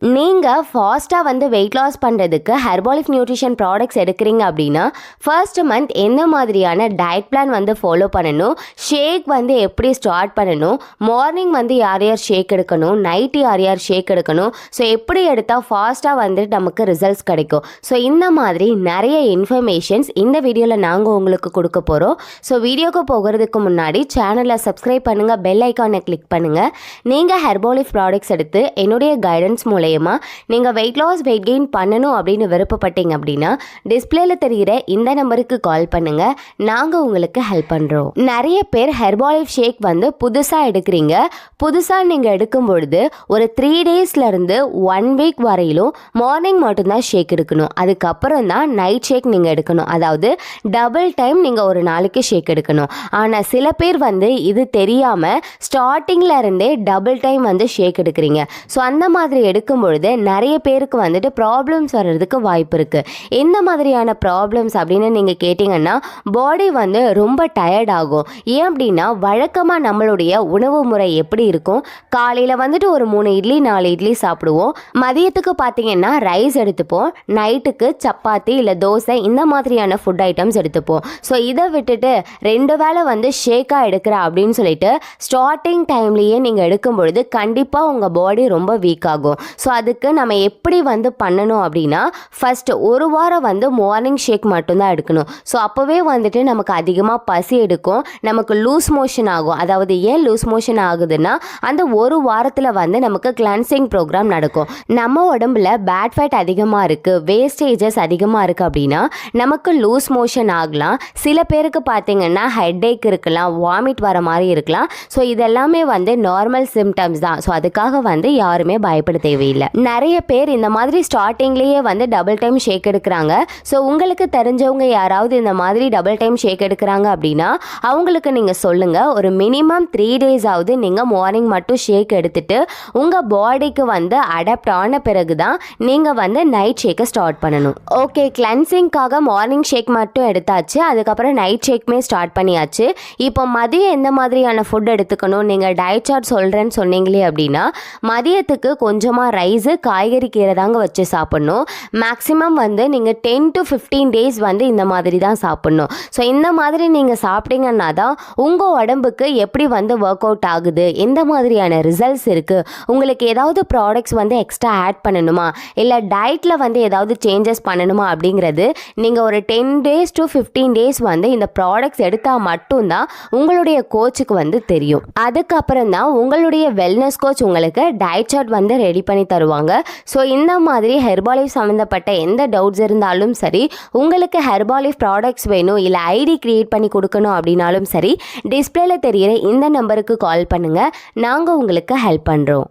நீங்கள் ஃபாஸ்ட்டாக வந்து வெயிட் லாஸ் பண்ணுறதுக்கு ஹெர்பாலிஃப் நியூட்ரிஷன் ப்ராடக்ட்ஸ் எடுக்கிறீங்க அப்படின்னா ஃபர்ஸ்ட் மந்த் எந்த மாதிரியான டயட் பிளான் வந்து ஃபாலோ பண்ணணும், ஷேக் வந்து எப்படி ஸ்டார்ட் பண்ணணும், மார்னிங் வந்து யார் யார் ஷேக் எடுக்கணும், நைட்டு யார் யார் ஷேக் எடுக்கணும், ஸோ எப்படி எடுத்தால் ஃபாஸ்ட்டாக வந்து நமக்கு ரிசல்ட்ஸ் கிடைக்கும். ஸோ இந்த மாதிரி நிறைய இன்ஃபர்மேஷன்ஸ் இந்த வீடியோவில் நாங்கள் உங்களுக்கு கொடுக்க போகிறோம். ஸோ வீடியோக்கு போகிறதுக்கு முன்னாடி சேனலை சப்ஸ்கிரைப் பண்ணுங்கள், பெல் ஐக்கானை கிளிக் பண்ணுங்கள். நீங்கள் ஹெர்பாலிஃப் ப்ராடக்ட்ஸ் எடுத்து என்னுடைய கைடன்ஸ் மூலம் நீங்கள் வெயிட் லாஸ் வெயிட் கெயின் பண்ணணும் அப்படின்னு விருப்பப்பட்டீங்க அப்படின்னா டிஸ்பிளேல தெரிகிற இந்த நம்பருக்கு கால் பண்ணுங்க, நாங்கள் உங்களுக்கு ஹெல்ப் பண்ணுறோம். நிறைய பேர் ஹெர்பாலிஃப் ஷேக் வந்து புதுசாக எடுக்கிறீங்க. புதுசாக நீங்கள் எடுக்கும் பொழுது ஒரு 3 டேஸ்லேருந்து 1 வீக் வரையிலும் மார்னிங் மட்டும்தான் ஷேக் எடுக்கணும். அதுக்கப்புறம் தான் நைட் ஷேக் நீங்கள் எடுக்கணும். அதாவது டபுள் டைம் நீங்கள் ஒரு நாளைக்கு ஷேக் எடுக்கணும். ஆனால் சில பேர் வந்து இது தெரியாமல் ஸ்டார்டிங்கில் இருந்தே டபுள் டைம் வந்து ஷேக் எடுக்கிறீங்க. ஸோ அந்த மாதிரி எடுக்கும் பொழுது நிறைய பேருக்கு வந்துட்டு ப்ராப்ளம்ஸ் வர்றதுக்கு வாய்ப்பு இருக்குது. எந்த மாதிரியான ப்ராப்ளம்ஸ் அப்படின்னு நீங்கள் கேட்டிங்கன்னா, பாடி வந்து ரொம்ப டயர்ட் ஆகும். ஏன் அப்படின்னா வழக்கமாக நம்மளுடைய உணவு முறை எப்படி இருக்கும், காலையில் வந்துட்டு ஒரு 3 இட்லி 4 இட்லி சாப்பிடுவோம், மதியத்துக்கு பார்த்தீங்கன்னா ரைஸ் எடுத்துப்போம், நைட்டுக்கு சப்பாத்தி இல்லை தோசை இந்த மாதிரியான ஃபுட் ஐட்டம்ஸ் எடுத்துப்போம். ஸோ இதை விட்டுட்டு 2 வேளை வந்து ஷேக்காக எடுக்கிற அப்படின்னு சொல்லிட்டு ஸ்டார்டிங் டைம்லேயே நீங்கள் எடுக்கும் பொழுது கண்டிப்பாக உங்கள் பாடி ரொம்ப வீக் ஆகும். ஸோ அதுக்கு நம்ம எப்படி வந்து பண்ணணும் அப்படின்னா, ஃபஸ்ட்டு ஒரு வாரம் வந்து மார்னிங் ஷேக் மட்டும்தான் எடுக்கணும். ஸோ அப்போவே வந்துட்டு நமக்கு அதிகமாக பசி எடுக்கும், நமக்கு லூஸ் மோஷன் ஆகும். அதாவது ஏன் லூஸ் மோஷன் ஆகுதுன்னா, அந்த ஒரு வாரத்தில் வந்து நமக்கு கிளென்சிங் ப்ரோக்ராம் நடக்கும். நம்ம உடம்புல பேட் ஃபேட் அதிகமாக இருக்குது, வேஸ்டேஜஸ் அதிகமாக இருக்குது அப்படின்னா நமக்கு லூஸ் மோஷன் ஆகலாம். சில பேருக்கு பார்த்தீங்கன்னா ஹெட்டேக் இருக்கலாம், வாமிட் வர மாதிரி இருக்கலாம். ஸோ இதெல்லாமே வந்து நார்மல் சிம்டம்ஸ் தான். ஸோ அதுக்காக வந்து யாருமே பயப்பட தேவையில்லை. நிறைய பேர் இந்த மாதிரி ஸ்டார்டிங்லேயே வந்து டபுள் டைம் ஷேக் எடுக்கிறாங்க. ஸோ உங்களுக்கு தெரிஞ்சவங்க யாராவது இந்த மாதிரி டபுள் டைம் ஷேக் எடுக்கிறாங்க அப்படின்னா அவங்களுக்கு நீங்கள் சொல்லுங்கள், ஒரு மினிமம் 3 days ஆகுது நீங்கள் மார்னிங் மட்டும் ஷேக் எடுத்துட்டு உங்கள் பாடிக்கு வந்து அடாப்ட் ஆன பிறகு தான் நீங்கள் வந்து நைட் ஷேக்கை ஸ்டார்ட் பண்ணணும். ஓகே, கிளென்சிங்காக மார்னிங் ஷேக் மட்டும் எடுத்தாச்சு, அதுக்கப்புறம் நைட் ஷேக்குமே ஸ்டார்ட் பண்ணியாச்சு. இப்போ மதியம் எந்த மாதிரியான ஃபுட் எடுத்துக்கணும், நீங்கள் டயட் சார்ட் சொல்கிறேன்னு சொன்னீங்களே அப்படின்னா, மதியத்துக்கு கொஞ்சமாக ரைஸு காய்கறி கீரை தாங்க வச்சு சாப்பிட்ணும். மேக்ஸிமம் வந்து நீங்கள் 10 to 15 days வந்து இந்த மாதிரி தான் சாப்பிட்ணும். ஸோ இந்த மாதிரி நீங்கள் சாப்பிட்டீங்கன்னா தான் உங்கள் உடம்புக்கு எப்படி வந்து ஒர்க் அவுட் ஆகுது, எந்த மாதிரியான ரிசல்ட்ஸ் இருக்குது, உங்களுக்கு ஏதாவது ப்ராடக்ட்ஸ் வந்து எக்ஸ்ட்ரா ஆட் பண்ணணுமா இல்லை டயட்டில் வந்து ஏதாவது சேஞ்சஸ் பண்ணணுமா அப்படிங்கிறது நீங்கள் ஒரு 10 days to 15 days வந்து இந்த ப்ராடக்ட்ஸ் எடுத்தால் மட்டும்தான் உங்களுடைய கோச்சுக்கு வந்து தெரியும். அதுக்கப்புறம் தான் உங்களுடைய வெல்னஸ் கோச் உங்களுக்கு டயட் சார்ட் வந்து ரெடி பண்ணி தருவாங்க. ஸோ இந்த மாதிரி ஹெர்பாலிஃப் சம்மந்தப்பட்ட எந்த டவுட்ஸ் இருந்தாலும் சரி, உங்களுக்கு ஹெர்பாலிஃப் ப்ராடக்ட்ஸ் வேணும் இல்லை ஐடி கிரியேட் பண்ணி கொடுக்கணும் அப்படின்னாலும் சரி, டிஸ்பிளேல தெரிகிற இந்த நம்பருக்கு கால் பண்ணுங்கள், நாங்கள் உங்களுக்கு ஹெல்ப் பண்ணுறோம்.